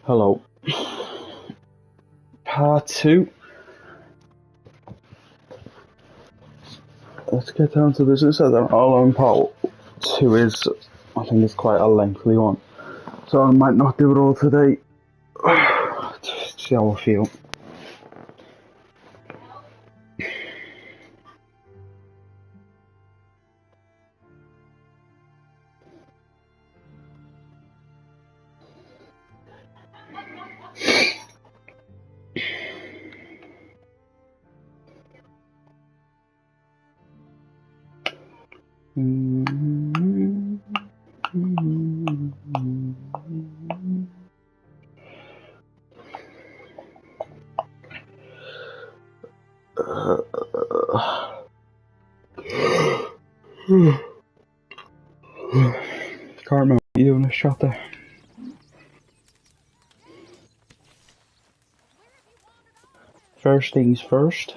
Hello. Part 2. Let's get down to business. I don't know how long part 2 is. I think it's quite a lengthy one. So I might not do it all today. Just see how I feel. Can't remember what you doing a shot there. First things first,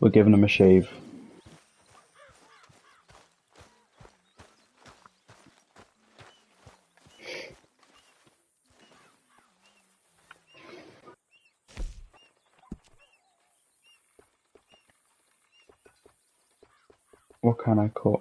we're giving him a shave. What can I cut?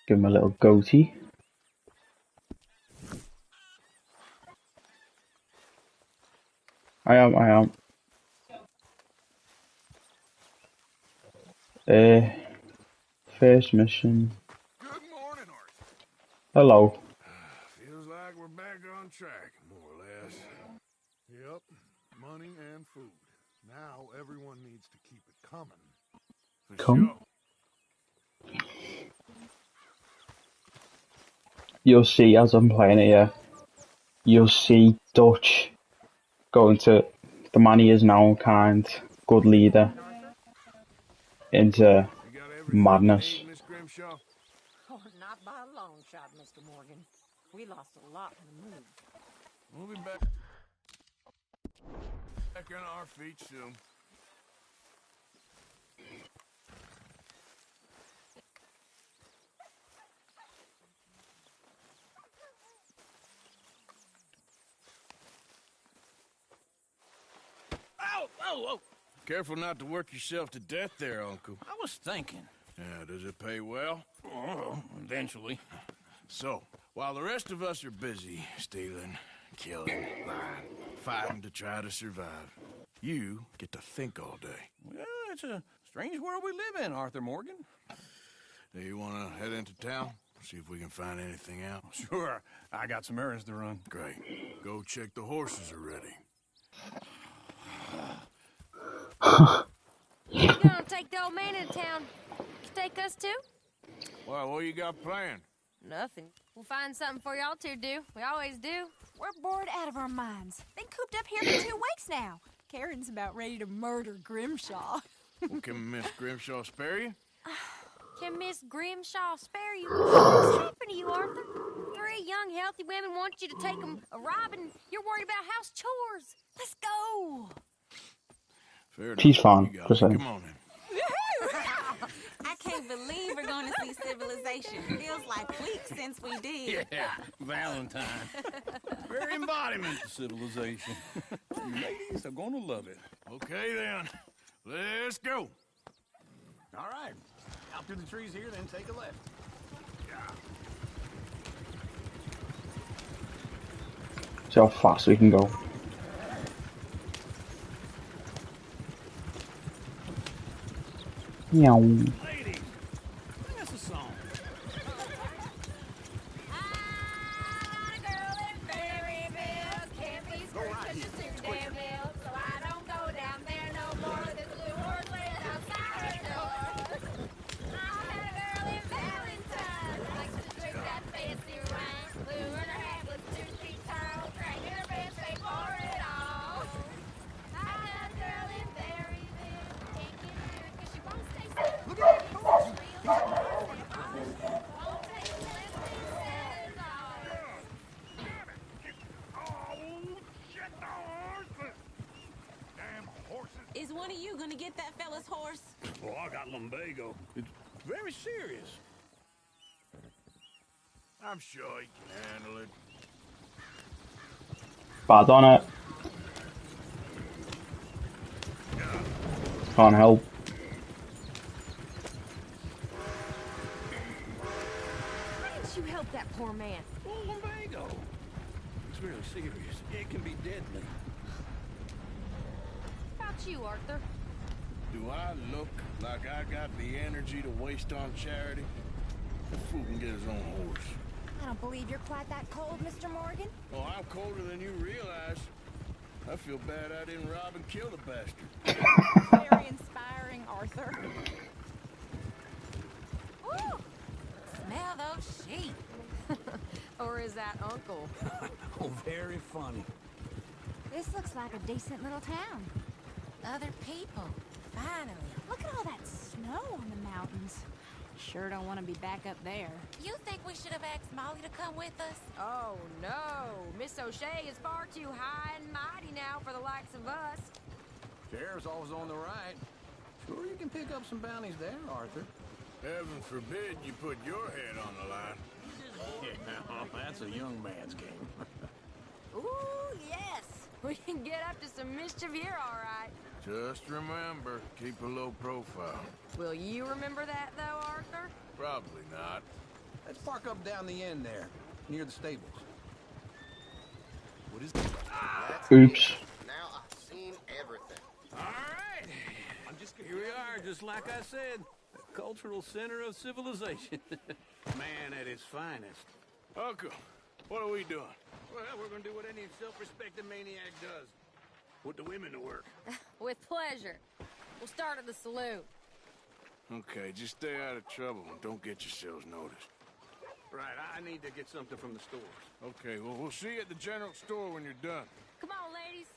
Give him a little goatee. I am. First mission. Good morning, Arthur. Hello. Feels like we're back on track, more or less. Yep, money and food. Now everyone needs to keep it coming. For Come. sure. You'll see as I'm playing it here. You'll see Dutch going to the man he is now, kind, good leader, into madness. Miss Grimshaw? Oh, not by a long shot, Mr. Morgan. We lost a lot in the move. We'll be back on our feet soon. Whoa! Careful not to work yourself to death there, Uncle. I was thinking. Yeah, does it pay well? Oh, eventually. So, while the rest of us are busy stealing, killing, lying, fighting to try to survive, you get to think all day. Well, it's a strange world we live in, Arthur Morgan. Do you want to head into town? See if we can find anything out? Sure, I got some errands to run. Great. Go check the horses are ready. You gonna take the old man into town? Take us too? Well, what you got planned? Nothing. We'll find something for y'all to do. We always do. We're bored out of our minds. Been cooped up here for 2 weeks now. Karen's about ready to murder Grimshaw. Well, can Miss Grimshaw spare you? Can Miss Grimshaw spare you? What's happened to you, Arthur? 3 young, healthy women want you to take them a robbing. You're worried about house chores. Let's go. Fair enough. She's fine. You got Just it. saying. Come on in. I can't believe we're going to see civilization. Feels like weeks since we did. Yeah, Valentine. Very embodiment of civilization. You ladies are gonna love it. Okay, then. Let's go. All right. Out through the trees here, then take a left. See how fast we can go. Meow. Ladies, sing us a song. When are you gonna get that fella's horse? Oh, I got lumbago. It's very serious. I'm sure he can handle it. Bad on it. Can't help. Why didn't you help that poor man? Oh, lumbago. It's really serious. It can be deadly. How about you, Arthur? Do I look like I got the energy to waste on charity? That fool can get his own horse. I don't believe you're quite that cold, Mr. Morgan. Oh, I'm colder than you realize. I feel bad I didn't rob and kill the bastard. Very inspiring, Arthur. Ooh, smell those sheep. Or is that Uncle? Oh, very funny. This looks like a decent little town. Other people, finally. Look at all that snow on the mountains. Sure don't want to be back up there. You think we should have asked Molly to come with us? Oh, no. Miss O'Shea is far too high and mighty now for the likes of us. Sheriff's always on the right. Sure, you can pick up some bounties there, Arthur. Heaven forbid you put your head on the line. Yeah, that's a young man's game. Ooh, yes. We can get up to some mischief here, all right. Just remember, keep a low profile. Will you remember that, though, Arthur? Probably not. Let's park up down the end there, near the stables. What is Oops. Now I've seen everything. All right. Here we are, just like I said. The cultural center of civilization. Man at his finest. Uncle, what are we doing? Well, we're gonna do what any self-respecting maniac does. Put the women to work. With pleasure. We'll start at the saloon. Okay, just stay out of trouble and don't get yourselves noticed. Right, I need to get something from the stores. Okay, well, we'll see you at the general store when you're done. Come on, ladies.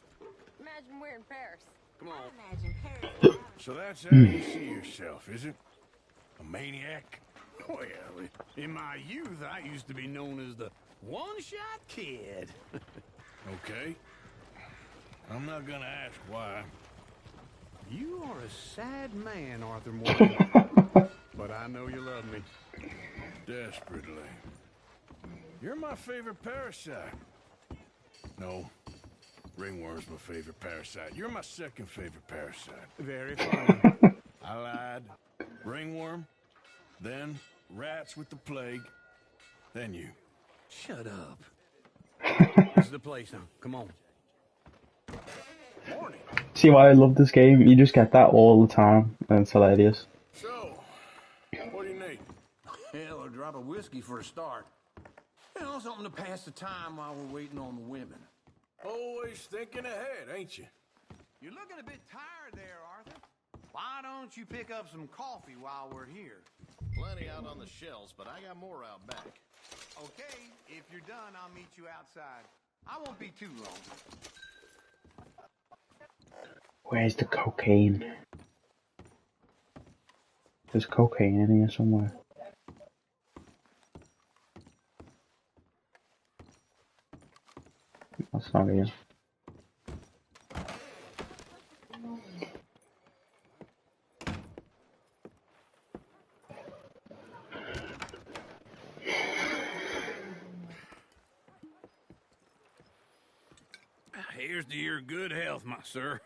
Imagine we're in Paris. Come on. I imagine Paris. So that's how you see yourself, is it? A maniac? Well, in my youth, I used to be known as the one-shot kid. Okay. I'm not gonna ask why. You are a sad man, Arthur Morgan. But I know you love me. Desperately. You're my favorite parasite. No. Ringworm's my favorite parasite. You're my second favorite parasite. Very funny. I lied. Ringworm. Then rats with the plague. Then you. Shut up. This is the place now. Come on. Morning. See why I love this game? You just get that all the time, and it's hilarious. So, what do you need? Hell, a drop of whiskey for a start. You know, something to pass the time while we're waiting on the women. Always thinking ahead, ain't you? You're looking a bit tired there, Arthur. Why don't you pick up some coffee while we're here? Plenty out on the shelves, but I got more out back. Okay, if you're done, I'll meet you outside. I won't be too long. Where's the cocaine? There's cocaine in here somewhere. That's not here. Here's to your good health, my sir.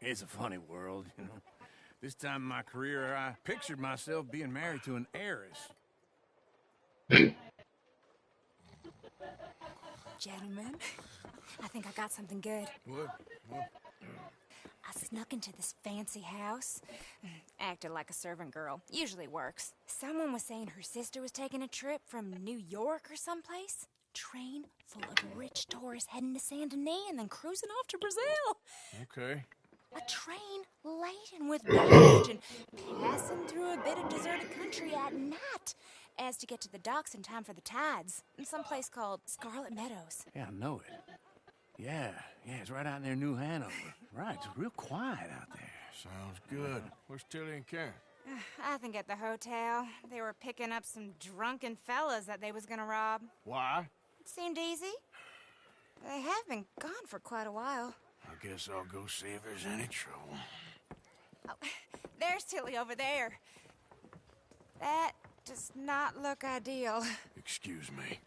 It's a funny world, you know. This time in my career, I pictured myself being married to an heiress. Gentlemen, I think I got something good. What? I snuck into this fancy house. Acted like a servant girl. Usually works. Someone was saying her sister was taking a trip from New York or someplace. Train full of rich tourists heading to Saint Denis and then cruising off to Brazil. Okay. A train laden with baggage and passing through a bit of deserted country at night as to get to the docks in time for the tides in some place called Scarlet Meadows. Yeah, I know it. Yeah, it's right out near New Hanover. Right, it's real quiet out there. Sounds good. Where's Tilly and Karen? I think at the hotel. They were picking up some drunken fellas that they was gonna rob. Why? It seemed easy. They have been gone for quite a while. I guess I'll go see if there's any trouble. Oh, there's Tilly over there. That does not look ideal. Excuse me.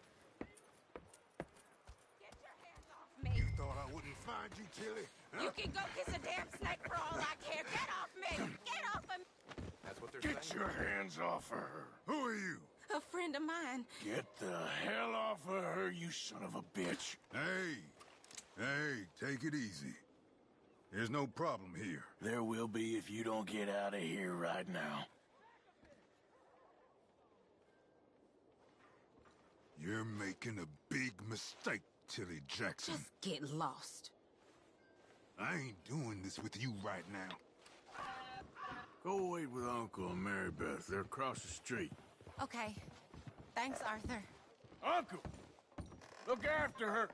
Get your hands off me! You thought I wouldn't find you, Tilly? Huh? You can go kiss a damn snake for all I care. Get off me! Get off of me! That's what they're Get saying. your hands off of her. Who are you? A friend of mine. Get the hell off of her, you son of a bitch. Hey, take it easy. There's no problem here. There will be if you don't get out of here right now. You're making a big mistake, Tilly Jackson. Just get lost. I ain't doing this with you right now. Go wait with Uncle and Mary Beth. They're across the street. Okay. Thanks, Arthur. Uncle! Look after her.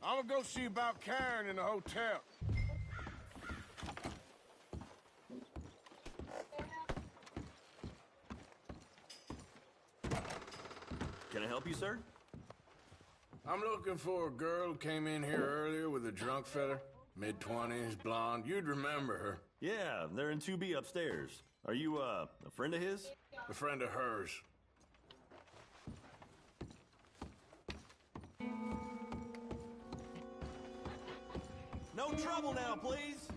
I'm gonna go see about Karen in the hotel. Can I help you, sir? I'm looking for a girl who came in here earlier with a drunk fella. Mid-20s, blonde. You'd remember her. Yeah, they're in 2B upstairs. Are you, a friend of his? A friend of hers. No trouble now, please!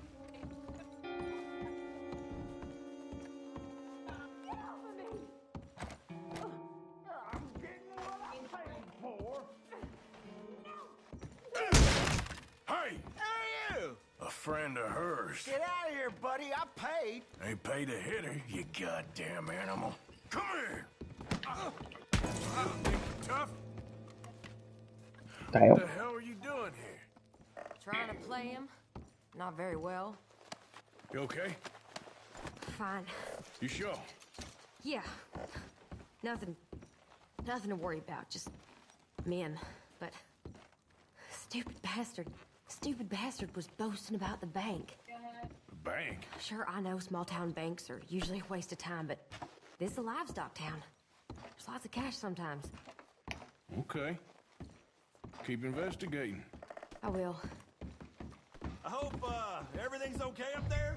Hey! Hey, you! A friend of hers. Get out of here, buddy. I paid. They pay to hit her, you goddamn animal. Come here! Tough? Damn. What the hell are you doing here? Trying to play him. Not very well. You okay? Fine. You sure? Yeah. Nothing to worry about. Just men. But stupid bastard was boasting about the bank. The bank? Sure, I know small town banks are usually a waste of time, but this is a livestock town. There's lots of cash sometimes. Okay. Keep investigating. I will. I hope, everything's okay up there?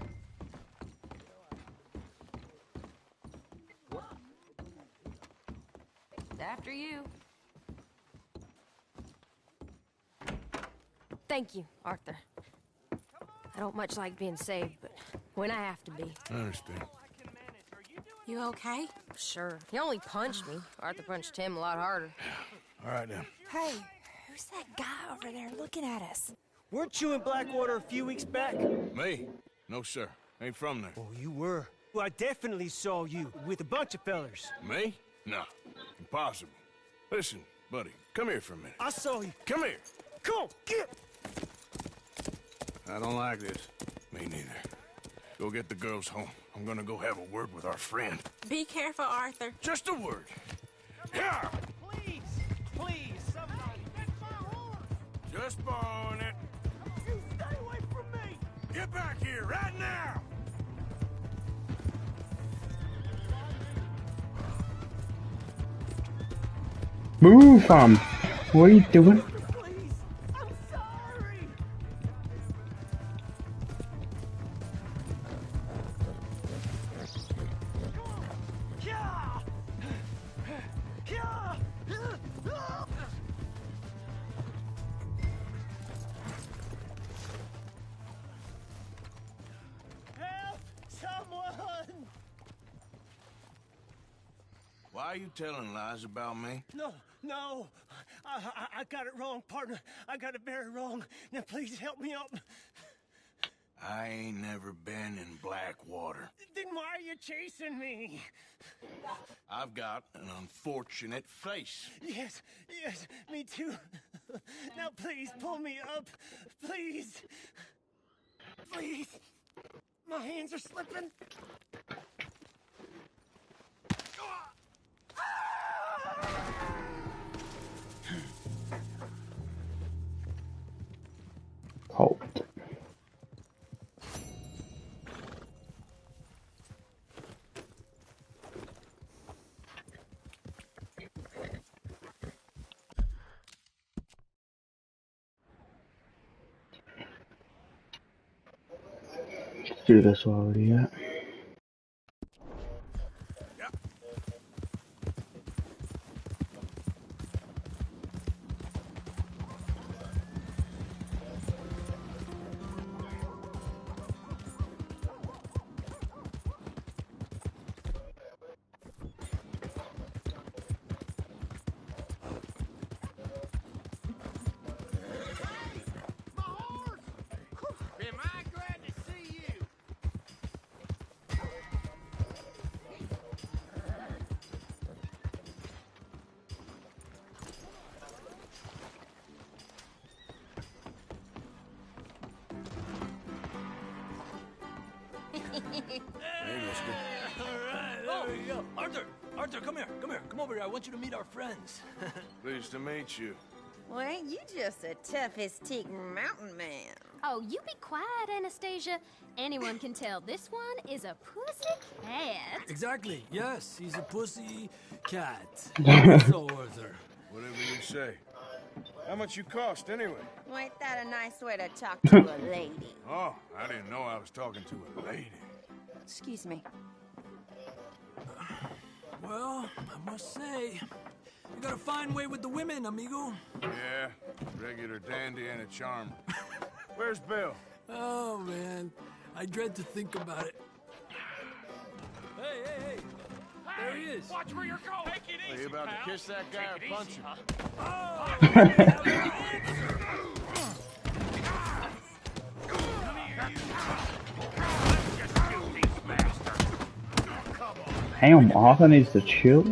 After you. Thank you, Arthur. I don't much like being saved, but when I have to be. I understand. You okay? Sure. He only punched me. Arthur punched him a lot harder. All right, then. Hey, who's that guy over there looking at us? Weren't you in Blackwater a few weeks back? Me? No, sir. Ain't from there. Oh, you were. Well, I definitely saw you with a bunch of fellers. Me? No. Impossible. Listen, buddy, come here for a minute. I saw you. Come here. Come on, get! I don't like this. Me neither. Go get the girls home. I'm gonna go have a word with our friend. Be careful, Arthur. Just a word. Yeah! Please, somebody. That's my horse! Just borrowing it. You stay away from me! Get back here right now! Move, fam. What are you doing? Please, I'm sorry! Help! Someone! Why are you telling lies about me? No. I got it wrong, partner. I got it very wrong. Now, please help me up. I ain't never been in Blackwater. Then why are you chasing me? I've got an unfortunate face. Yes, me too. Now, please, pull me up. Please. My hands are slipping. Halt. do this already yet. Am I glad to see you? Hey, mister. All right, there we go. Arthur, come here. Come over here. I want you to meet our friends. Pleased to meet you. Well, ain't you just the toughest teak mountain man? Oh, you be quiet, Anastasia. Anyone can tell this one is a pussy cat. Exactly. Yes, he's a pussy cat. So, Arthur. Whatever you say. How much you cost, anyway? Well, ain't that a nice way to talk to a lady? Oh, I didn't know I was talking to a lady. Excuse me. Well, I must say, you got a fine way with the women, amigo. Yeah, regular dandy and a charmer. Where's Bill? Oh, man. I dread to think about it. Hey! There he is. Watch where you're going. Take it easy, Are you about to kiss that guy or punch him? Damn, Arthur needs to chill.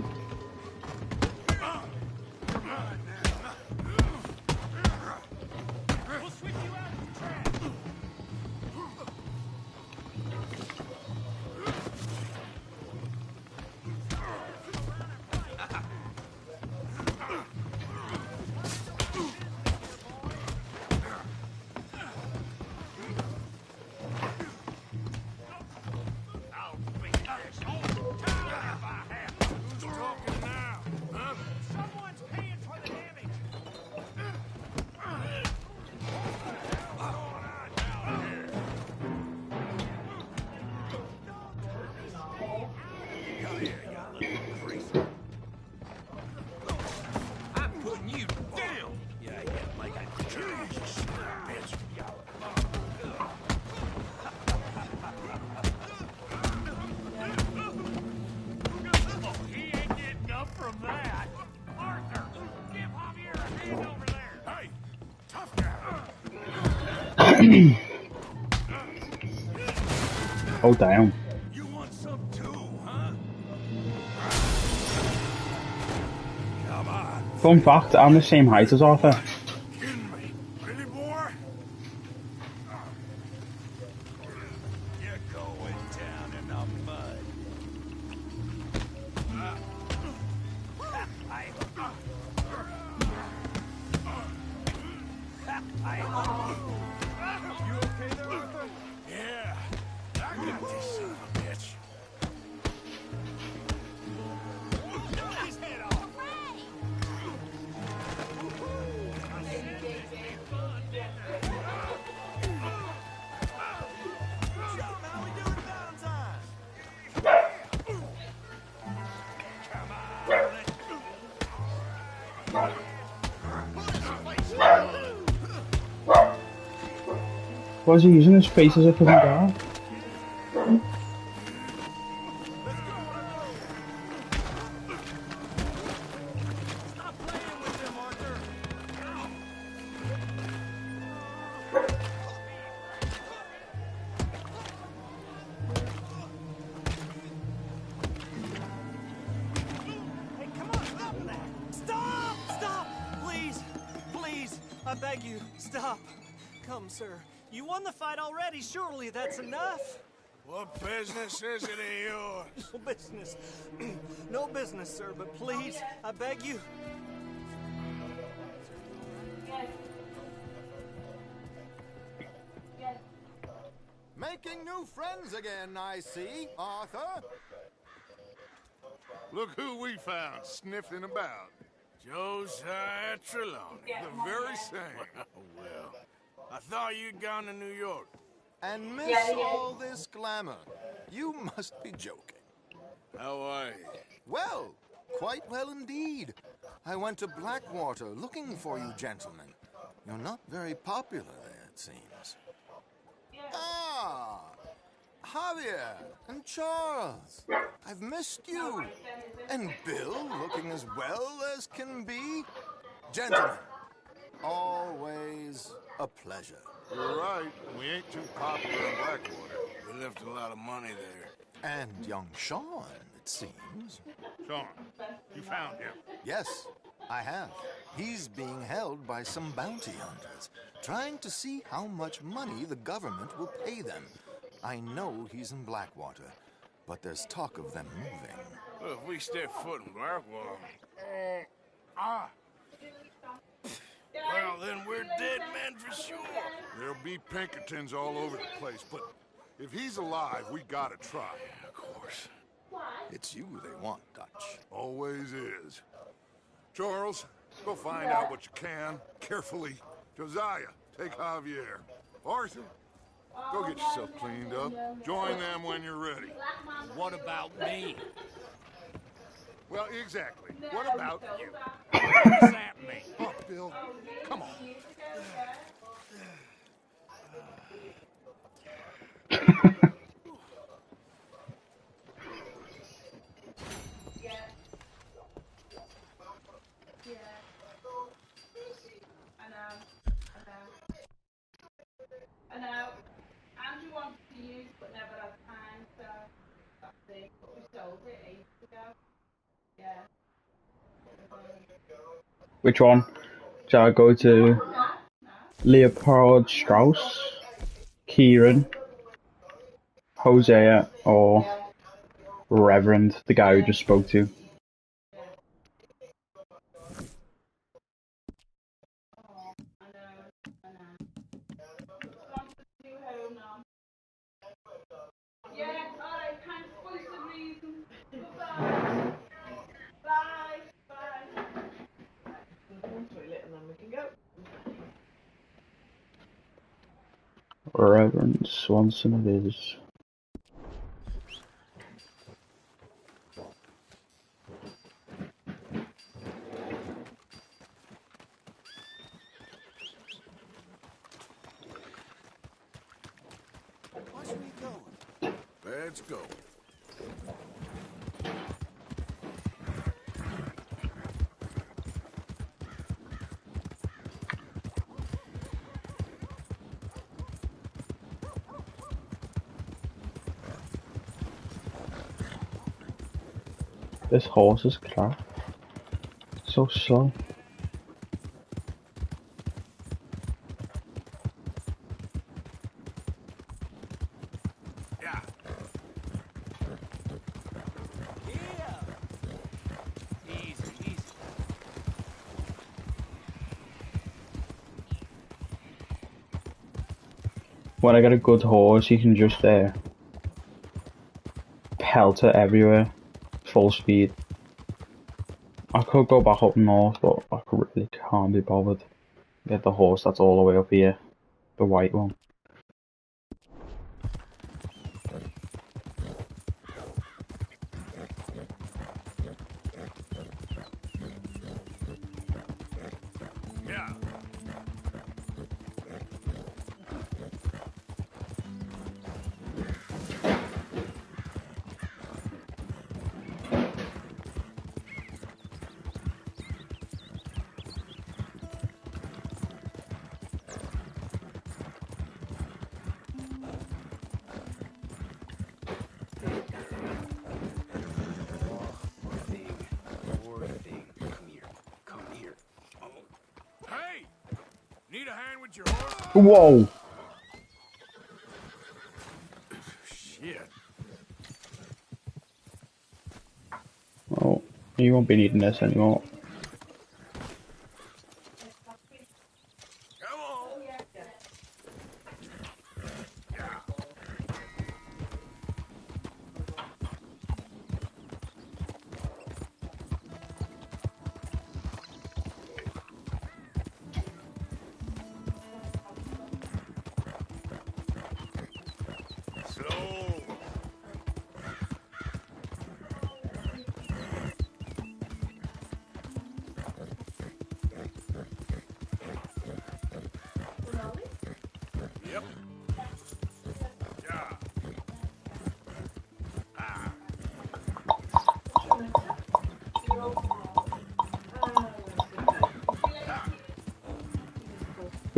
Oh damn. You want some too, huh? Come on. Fun fact, I'm the same height as Arthur. Kidding me? Really, boy? You're going down in the mud. You okay there, Arthur? Yeah. I got this son of a bitch. His head off. Why is he using his face as a fucking guard? I beg you, stop. Come, sir. You won the fight already. Surely that's enough. What business is it of yours? No business. No business, sir, but please, I beg you. Making new friends again, I see, Arthur. Look who we found sniffing about. Josiah Trelawney. The very same. Well, I thought you'd gone to New York. and miss all this glamour. You must be joking. How are you? Well, quite well indeed. I went to Blackwater looking for you gentlemen. You're not very popular there, it seems. Ah, Javier and Charles. I've missed you. And Bill looking as well as can be. Gentlemen, always a pleasure. You're right. We ain't too popular in Blackwater. We left a lot of money there. And young Sean, it seems. Sean, you found him? Yes, I have. He's being held by some bounty hunters, trying to see how much money the government will pay them. I know he's in Blackwater, but there's talk of them moving. Well, if we step foot in Blackwater... Well, then we're dead men for sure. There'll be Pinkertons all over the place, but if he's alive, we gotta try. Yeah, of course. It's you they want, Dutch. Always is. Charles, go find out what you can, carefully. Josiah, take Javier. Arthur, go get yourself cleaned up. Join them when you're ready. What about me? Well, exactly. What about you? What does that mean? Oh, Bill, come on. I know. Andrew wanted to use but never had time, so that's it. But we sold it ages ago. Yeah. Which one? Shall I go to Leopold Strauss, Kieran, Hosea, or Reverend, the guy who just spoke to? Reverend Swanson it is. Let's go. This horse is crap. So slow. Yeah. Easy, easy. When I get a good horse, you can just pelt it everywhere, full speed. I could go back up north, but I really can't be bothered. Get the horse that's all the way up here, the white one. Yeah. Hey! Need a hand with your horse? Whoa! Shit. Oh, you won't be needing this anymore. Come on. Yeah.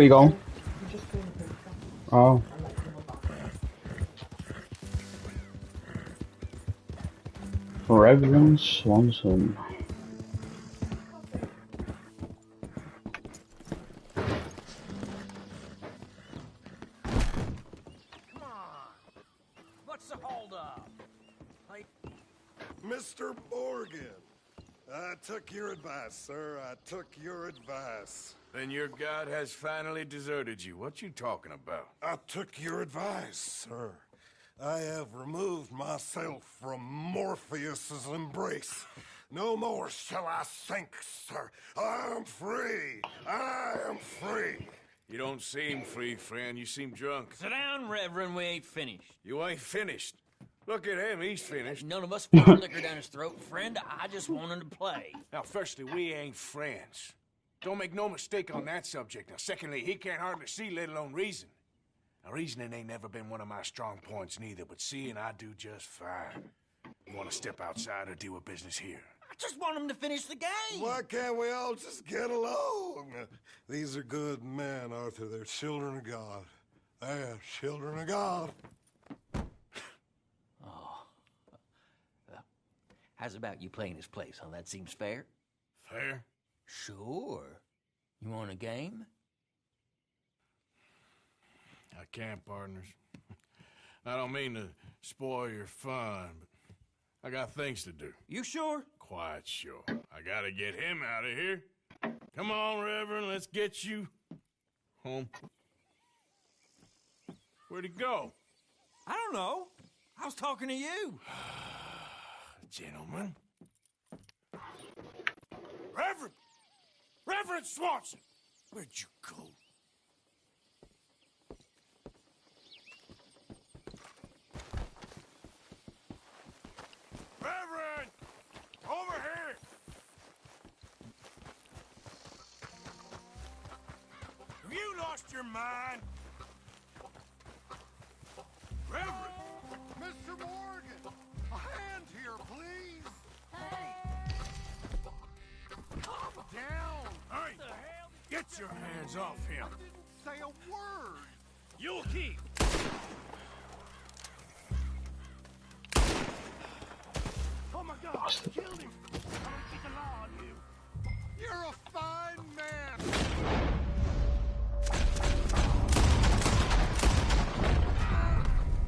Where you going? Oh. Reverend Swanson. What's the holdup? Mr. Morgan, I took your advice, sir. I took your advice. Then your god has finally deserted you. What you talking about? I took your advice, sir. I have removed myself from Morpheus's embrace. No more shall I sink, sir. I am free. I am free. You don't seem free, friend. You seem drunk. Sit down, Reverend. We ain't finished. You ain't finished. Look at him. He's finished. None of us put liquor down his throat, friend. I just want him to play. Now, firstly, we ain't friends. Don't make no mistake on that subject. Now, secondly, he can't hardly see, let alone reason. Now, reasoning ain't never been one of my strong points neither, but seeing I do just fine. You want to step outside or deal with business here? I just want him to finish the game. Why can't we all just get along? These are good men, Arthur. They're children of God. They're children of God. Oh. How's about you playing his place, huh? That seems fair? Fair? Sure. You want a game? I can't, partners. I don't mean to spoil your fun, but I got things to do. You sure? Quite sure. I gotta get him out of here. Come on, Reverend, let's get you home. Where'd he go? I don't know. I was talking to you. Gentlemen. Reverend! Reverend Swanson! Where'd you go? Reverend! Over here! Have you lost your mind? Reverend! Mr. Morgan! A hand here, please! Hey! Calm down! Hey! Get your hands off him! I didn't say a word! You'll keep! Oh my God! Killed him! I'm gonna keep the law on you! You're a fine man!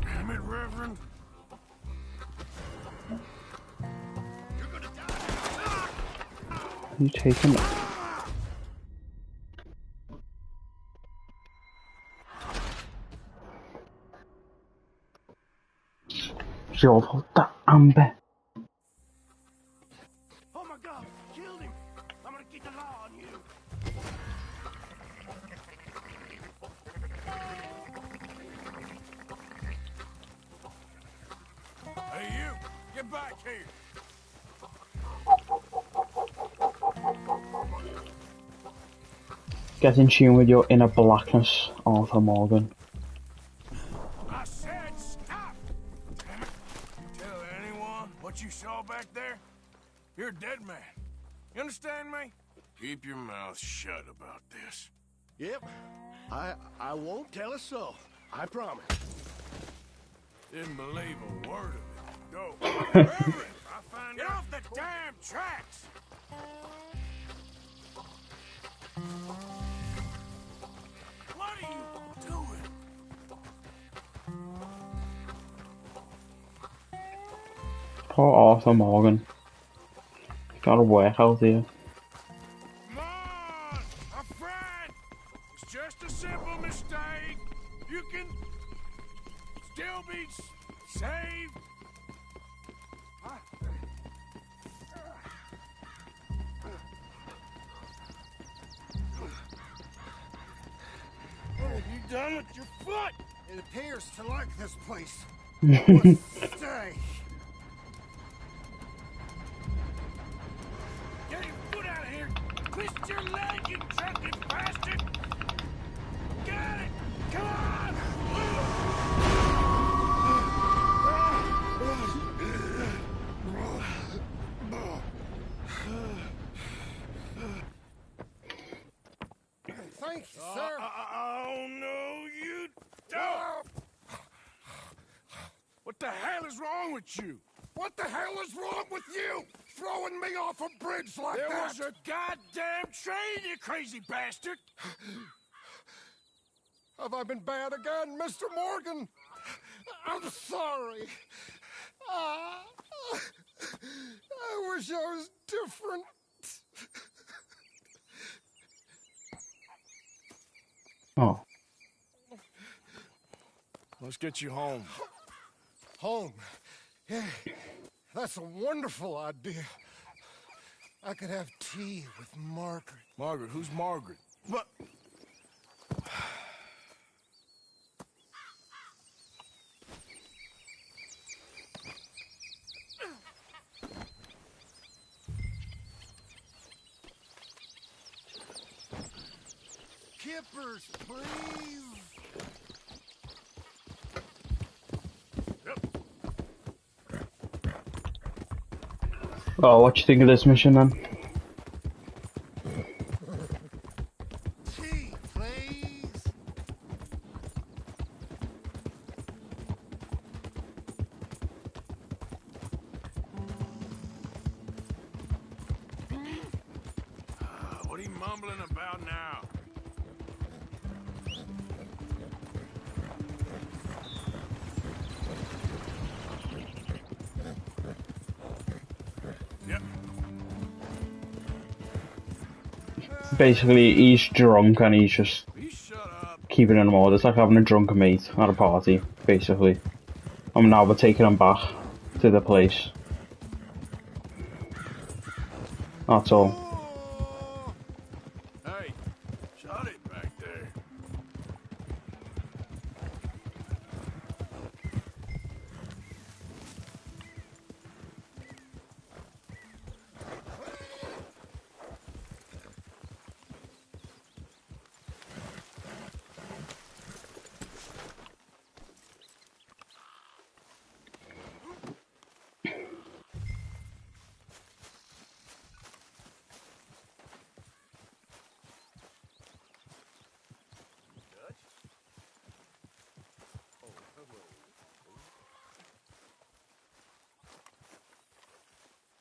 Damn it, Reverend! You're gonna die! You taking it? Your fault, Amber. Oh my God! Killed him! I'm gonna keep the law on you! Hey, you! Get back here! Get in tune with your inner blackness, Arthur Morgan. I said stop! Damn it. Tell anyone what you saw back there? You're a dead man. You understand me? Keep your mouth shut about this. Yep. I won't tell a soul. I promise. Didn't believe a word of it. Go. Reverend, I find Get off the damn tracks! What are you doing? Poor Arthur Morgan. Gotta work out here. Come on, my friend! It's just a simple mistake. You can still be saved. What have you done with your foot? It appears to like this place. Must stay. Get your foot out of here! Twist your leg, you drunken bastard! Got it! Come on! Thank you, sir. the hell is wrong with you? What the hell is wrong with you? Throwing me off a bridge like There that? was a goddamn train, you crazy bastard! Have I been bad again, Mr. Morgan? I'm sorry. I wish I was different. Oh. Let's get you home. Home? Yeah, that's a wonderful idea. I could have tea with Margaret. Margaret? Who's Margaret? What? Kippers, please. Oh, what do you think of this mission then? Tea, please. What are you mumbling about now? Yep. Basically, he's drunk and he's just keeping him order. It's like having a drunken mate at a party, basically. And now we're taking him back to the place. That's all. Hey, shut it back there.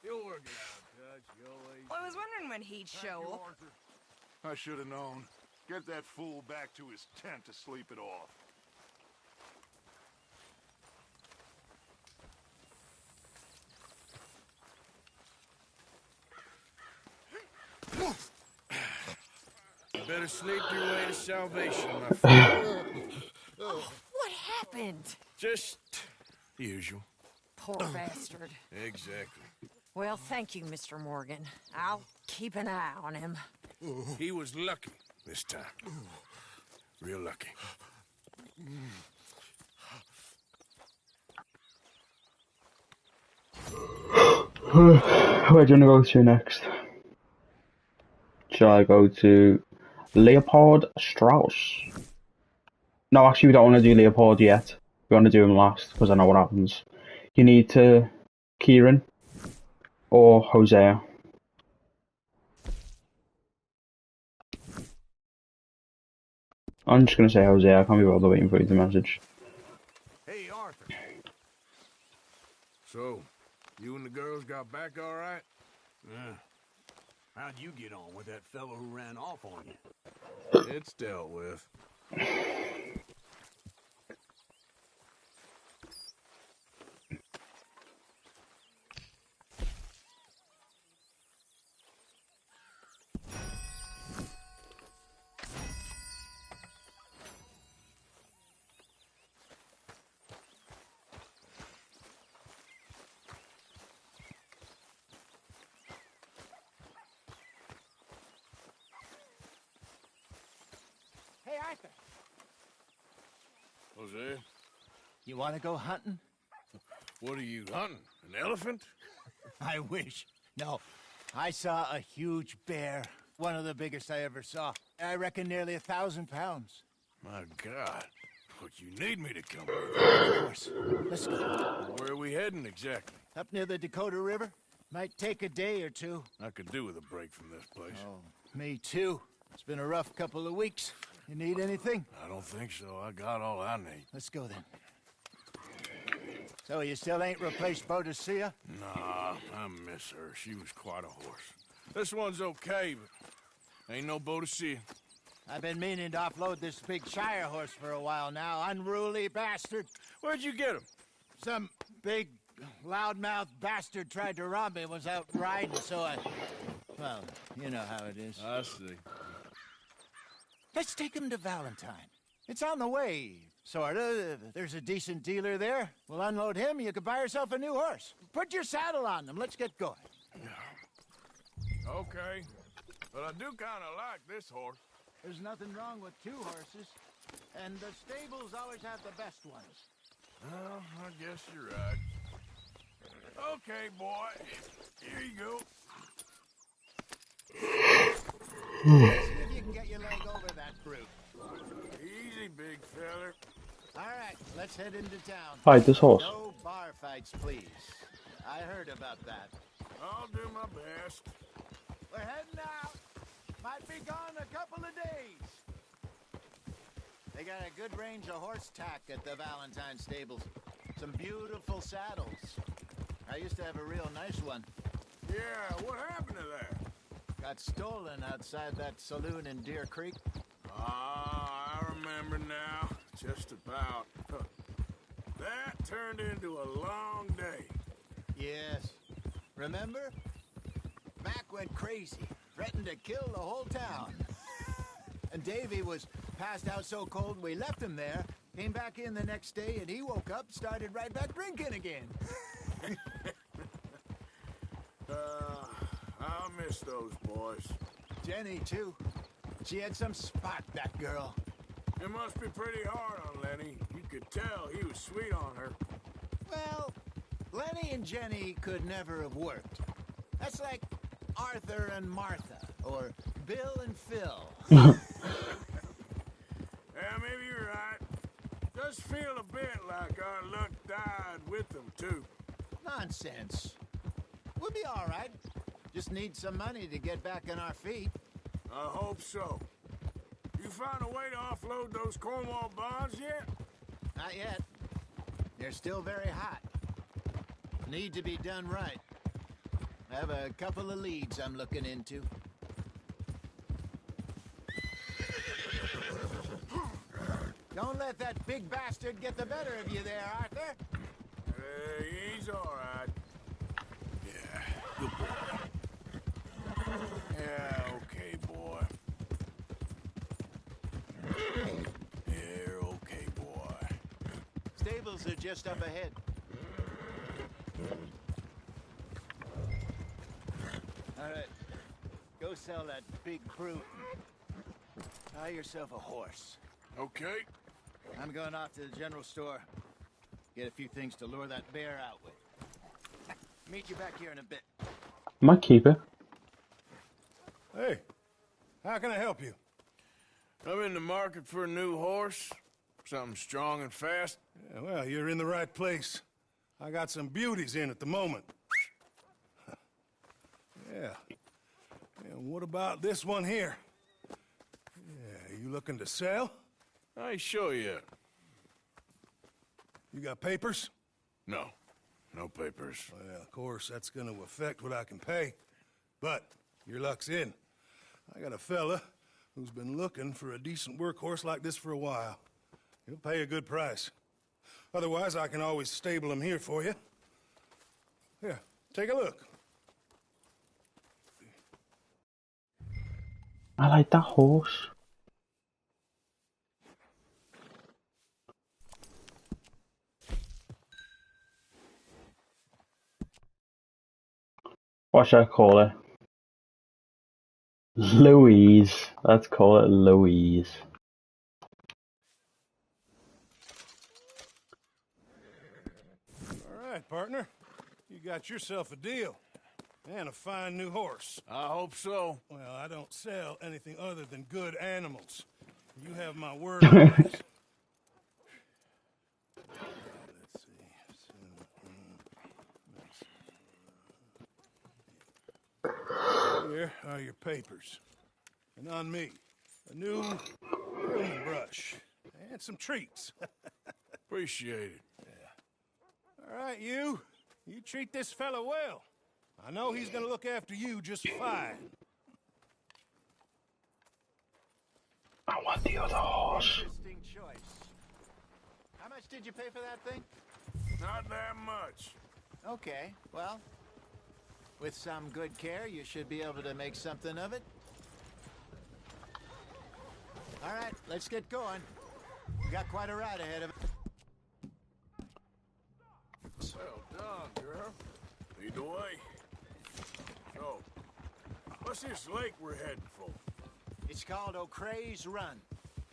You'll work it out, Judge. You always... Well, I was wondering when he'd show up. I should have known. Get that fool back to his tent to sleep it off. You better sleep your way to salvation, my friend. What happened? Just the usual. Poor bastard. Exactly. Well, thank you, Mr. Morgan. I'll keep an eye on him. He was lucky this time. Real lucky. Where do you want to go to next? Shall I go to Leopold Strauss? No, actually we don't want to do Leopold yet. We want to do him last, because I know what happens. You need to Kieran or Hosea. I'm just going to say Hosea, I can't be bothered waiting for you to message. Hey, Arthur. So, you and the girls got back all right? Yeah. How'd you get on with that fellow who ran off on you? It's dealt with. Hey, Arthur. Jose? You want to go hunting? What are you hunting? An elephant? I wish. No. I saw a huge bear. One of the biggest I ever saw. I reckon nearly 1,000 pounds. My God. But you need me to come with you. Of course. Let's go. Where are we heading exactly? Up near the Dakota River. Might take a day or two. I could do with a break from this place. Oh, me too. It's been a rough couple of weeks. You need anything? I don't think so. I got all I need. Let's go then. So you still ain't replaced Boadicea? Nah, I miss her. She was quite a horse. This one's okay, but ain't no Boadicea. I've been meaning to offload this big Shire horse for a while now. Unruly bastard. Where'd you get him? Some big, loudmouth bastard tried to rob me, was out riding, so I... Well, you know how it is. I see. Let's take him to Valentine. It's on the way, sorta. There's a decent dealer there. We'll unload him, you can buy yourself a new horse. Put your saddle on them, let's get going. Okay, but I do kind of like this horse. There's nothing wrong with two horses, and the stables always have the best ones. Well, I guess you're right. Okay, boy. Here you go. See if you can get your leg over that brute. Easy, big feller. All right, let's head into town. Hide this horse. No bar fights, please. I heard about that. I'll do my best. We're heading out. Might be gone a couple of days. They got a good range of horse tack at the Valentine stables. Some beautiful saddles. I used to have a real nice one. Yeah, what happened to that? Got stolen outside that saloon in Deer Creek. Ah, I remember now. Just about. That turned into a long day. Yes. Remember? Mac went crazy. Threatened to kill the whole town. And Davy was passed out so cold we left him there. Came back in the next day and he woke up, started right back drinking again. I'll miss those boys. Jenny, too. She had some spot, that girl. It must be pretty hard on Lenny. You could tell he was sweet on her. Well, Lenny and Jenny could never have worked. That's like Arthur and Martha, or Bill and Phil. Yeah, maybe you're right. Does feel a bit like our luck died with them, too. Nonsense. We'll be all right. Just need some money to get back on our feet. I hope so. You found a way to offload those Cornwall bonds yet? Not yet. They're still very hot. Need to be done right. I have a couple of leads I'm looking into. Don't let that big bastard get the better of you there, Arthur. He's all right. Yeah, good boy. Yeah, okay, boy. Yeah, okay, boy. Stables are just up ahead. All right. Go sell that big brute. Buy yourself a horse. Okay. I'm going off to the general store. Get a few things to lure that bear out with. Meet you back here in a bit. Might keep it. Hey, how can I help you? I'm in the market for a new horse. Something strong and fast. Yeah, well, you're in the right place. I got some beauties in at the moment. Yeah. And what about this one here? Yeah, you looking to sell? I ain't sure yet. You got papers? No. No papers. Well, of course, that's gonna affect what I can pay. But your luck's in. I got a fella who's been looking for a decent workhorse like this for a while. He'll pay a good price. Otherwise, I can always stable him here for you. Here, take a look. I like that horse. What should I call it? Louise. Let's call it Louise. All right, partner. You got yourself a deal. And a fine new horse. I hope so. Well, I don't sell anything other than good animals. You have my word on this. Let's see. Here are your papers. And on me, a new grooming brush. And some treats. Appreciate it. Yeah. All right, you. You treat this fella well. I know he's gonna look after you just fine. I want the other horse. Interesting choice. How much did you pay for that thing? Not that much. Okay, well, with some good care, you should be able to make something of it. All right, let's get going. We got quite a ride ahead of us. Well done, girl. Lead the way. So, what's this lake we're heading for? It's called O'Creagh's Run,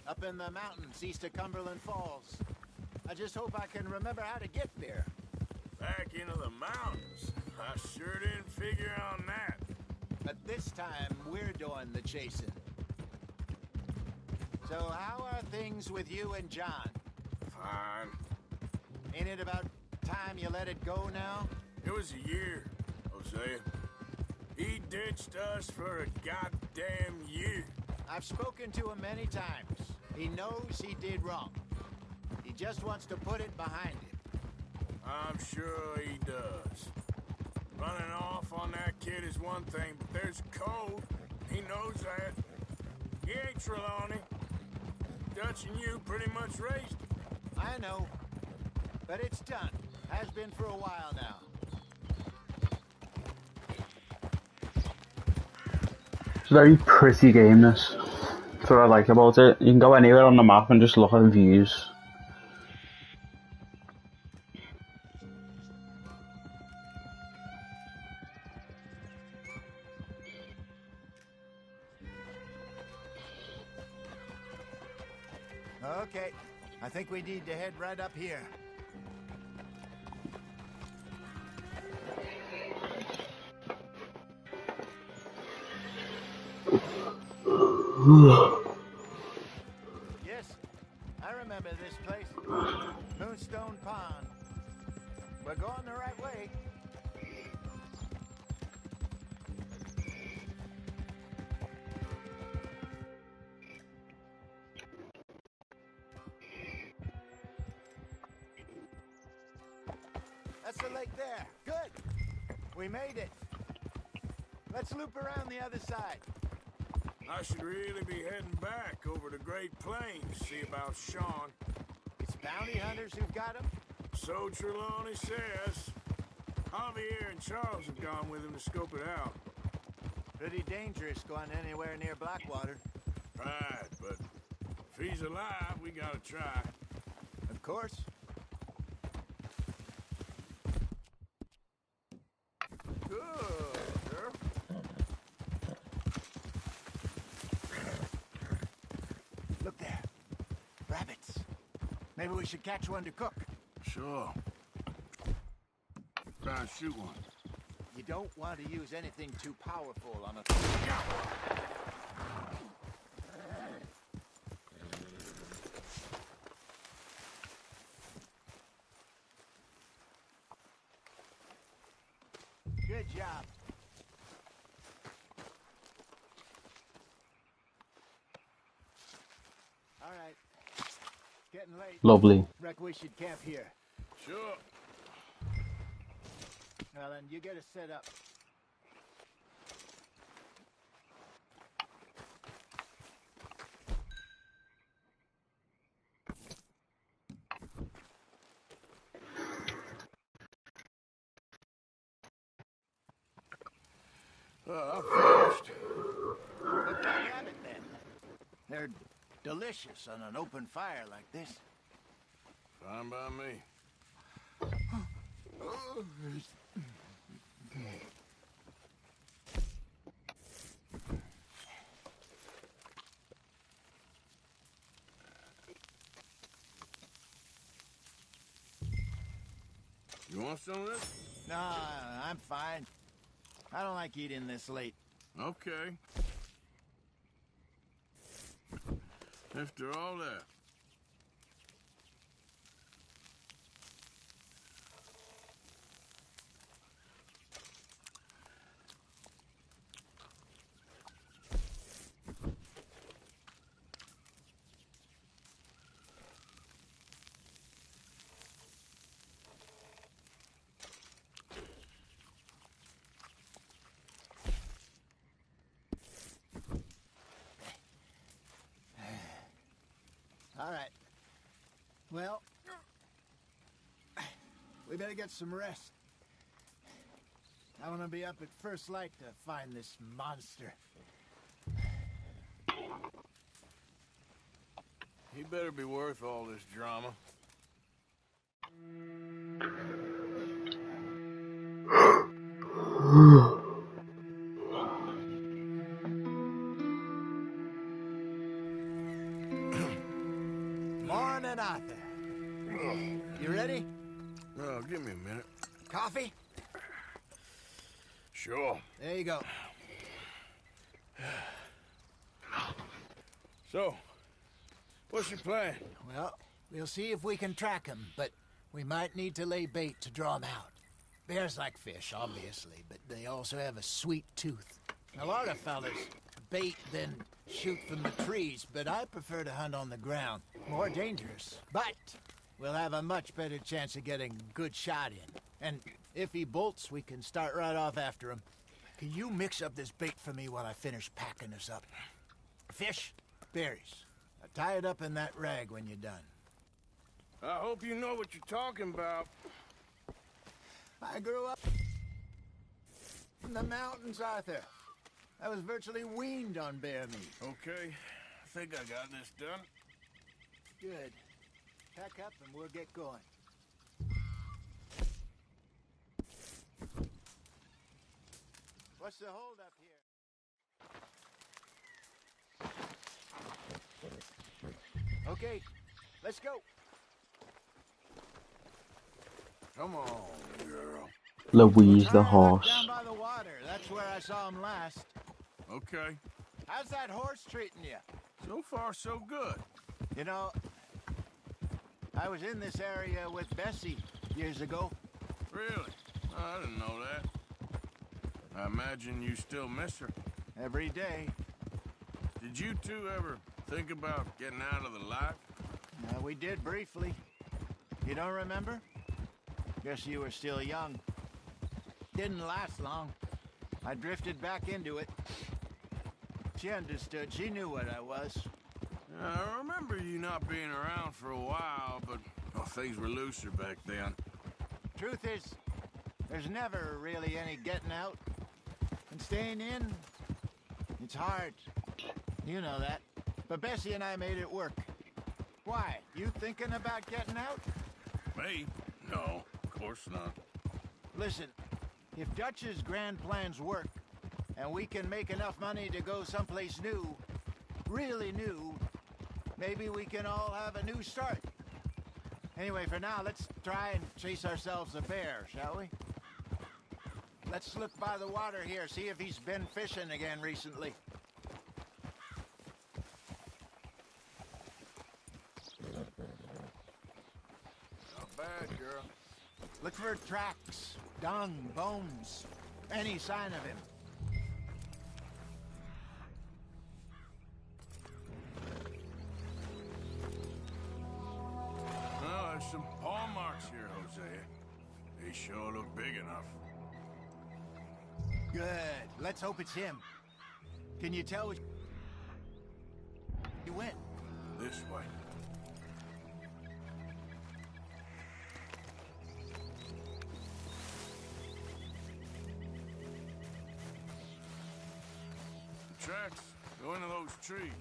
up in the mountains east of Cumberland Falls. I just hope I can remember how to get there. Back into the mountains. I sure didn't figure on that. But this time, we're doing the chasing. So how are things with you and John? Fine. Ain't it about time you let it go now? It was a year, Hosea. He ditched us for a goddamn year. I've spoken to him many times. He knows he did wrong. He just wants to put it behind him. I'm sure he does. Running off on that kid is one thing, but there's code. He knows that. He ain't Trelawney. Dutch and you pretty much raised him. I know. But it's done. Has been for a while now. It's a very pretty game, this. That's what I like about it. You can go anywhere on the map and just look at the views. Okay. I think we need to head right up here. Yes, I remember this place. Moonstone Pond. We're going the right way. That's the lake there. Good. We made it. Let's loop around the other side. I should really be heading back over the Great Plains, see about Sean. It's bounty hunters who've got him? So Trelawney says. Javier and Charles have gone with him to scope it out. Pretty dangerous going anywhere near Blackwater. Right, but if he's alive, we gotta try. Of course. Good, girl. Look there. Rabbits. Maybe we should catch one to cook. Sure. Try and shoot one. You don't want to use anything too powerful on a... Good job. All right. Getting late. Lovely. Reckon we should camp here. Sure. Well, then you get us set up. I'm finished. Cook that rabbit, then. They're delicious on an open fire like this. Fine by me. You want some of this? No, I'm fine. I don't like eating this late. Okay. After all that. All right. Well, we better get some rest. I want to be up at first light to find this monster. He better be worth all this drama. Morning, Arthur. You ready? Oh, give me a minute. Coffee? Sure. There you go. So, what's your plan? Well, we'll see if we can track him, but we might need to lay bait to draw him out. Bears like fish, obviously, but they also have a sweet tooth. A lot of fellas bait, then shoot from the trees, but I prefer to hunt on the ground. More dangerous, but we'll have a much better chance of getting a good shot in. And if he bolts, we can start right off after him. Can you mix up this bait for me while I finish packing this up? Fish, berries. Now tie it up in that rag when you're done. I hope you know what you're talking about. I grew up in the mountains, Arthur. I was virtually weaned on bear meat. Okay, I think I got this done. Good. Pack up and we'll get going. What's the holdup here? Okay, let's go. Come on, girl. Louise the Down horse. by the water. That's where I saw him last. Okay. How's that horse treating you? So far, so good. You know, I was in this area with Bessie years ago. Really? I didn't know that. I imagine you still miss her. Every day. Did you two ever think about getting out of the life? We did briefly. You don't remember? Guess you were still young. Didn't last long. I drifted back into it. She understood. She knew what I was. I remember you not being around for a while, but things were looser back then. Truth is, there's never really any getting out. And staying in, it's hard. You know that. But Bessie and I made it work. Why? You thinking about getting out? Me? No, of course not. Listen, if Dutch's grand plans work, and we can make enough money to go someplace new, really new, maybe we can all have a new start. Anyway, for now, let's try and chase ourselves a bear, shall we? Let's look by the water here, see if he's been fishing again recently. Not bad, girl. Look for tracks, dung, bones, any sign of him. Well, there's some paw marks here, Jose. They sure look big enough. Good. Let's hope it's him. Can you tell which he went? This way. The tracks go into those trees.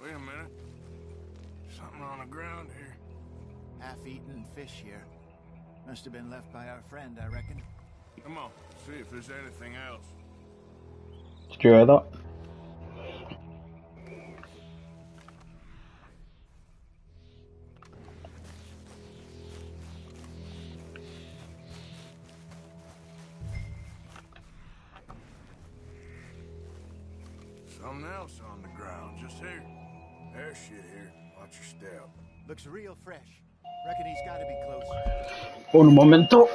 Wait a minute. Something on the ground here. Half-eaten fish here. Must have been left by our friend, I reckon. Come on, see if there's anything else. Did you hear that? Something else on the ground, just here. There's shit here. Watch your step. Looks real fresh. Reckon he's gotta be close. Un momento.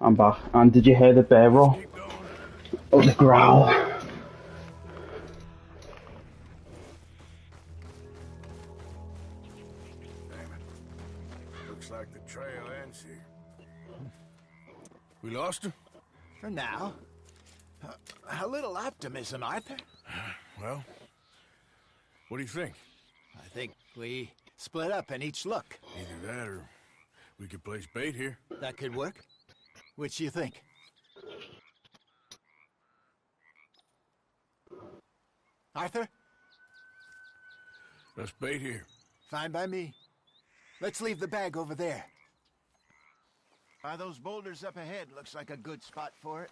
I'm back. And did you hear the bear roar? Oh, the growl. Looks like the trail ends here. We lost her? For now. A little optimism, Arthur. Well, what do you think? I think we split up and each look. Either that or we could place bait here. That could work. Which do you think? Arthur? Let's bait here. Fine by me. Let's leave the bag over there. Are those boulders up ahead? Looks like a good spot for it.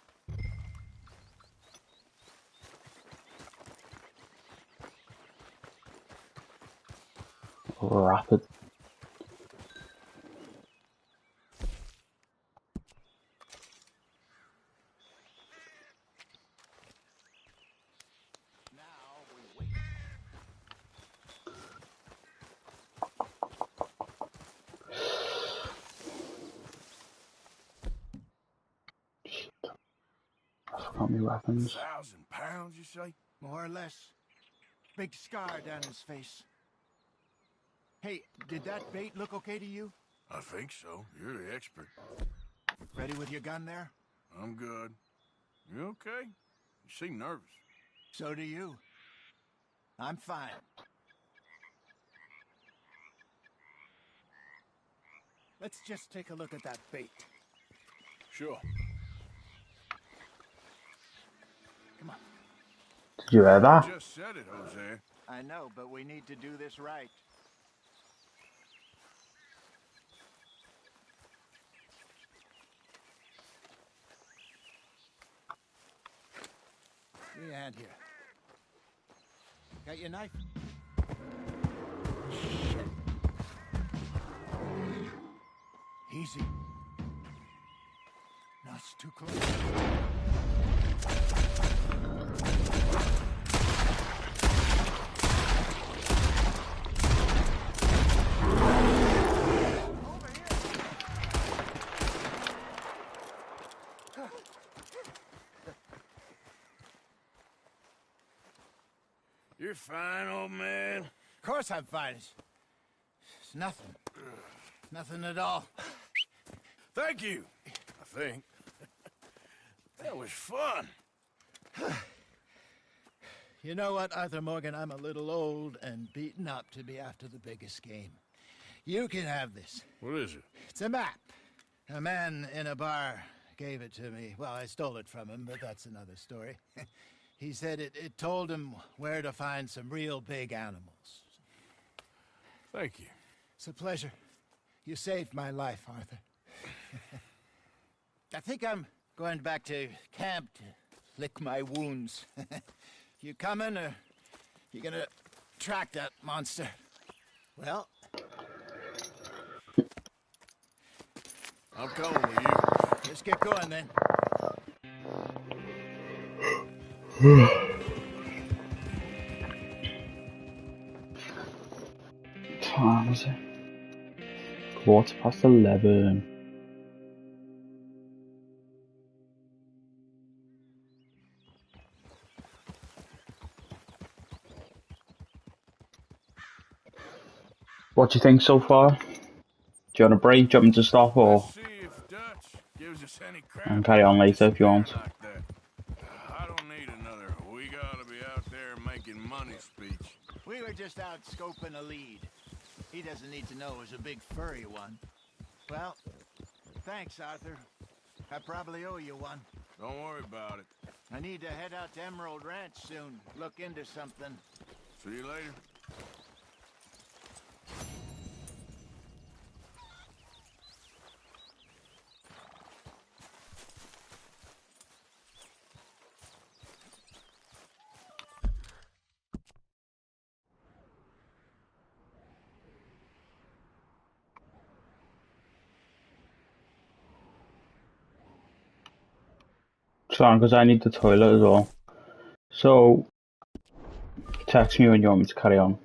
Rapid. I forgot my weapons. 1,000 pounds, you say? More or less. Big scar down his face. Hey, did that bait look okay to you? I think so. You're the expert. Ready with your gun there? I'm good. You okay? You seem nervous. So do you. I'm fine. Let's just take a look at that bait. Sure. Come on. Did you hear that? You just said it, Jose. I know, but we need to do this right. Give me a hand here. Got your knife? Shit. Easy. No, it's too close. You're fine, old man. Of course I'm fine. It's nothing. Nothing at all. Thank you, I think. That was fun. You know what, Arthur Morgan? I'm a little old and beaten up to be after the biggest game. You can have this. What is it? It's a map. A man in a bar gave it to me. Well, I stole it from him, but that's another story. He said it told him where to find some real big animals. Thank you. It's a pleasure. You saved my life, Arthur. I think I'm going back to camp to lick my wounds. You coming, or you gonna track that monster? Well, I'm coming with you. let's get going then. Time is it? 11:15. What do you think so far? Do you want a break, jump to stop, or See if Dutch gives us any crap. and carry on later if you want? Like that. I don't need another. We gotta be out there making money speech. We were just out scoping a lead. He doesn't need to know it was a big furry one. Well, thanks, Arthur. I probably owe you one. Don't worry about it. I need to head out to Emerald Ranch soon. Look into something. See you later. Sorry, because I need the toilet as well. So, text me when you want me to carry on.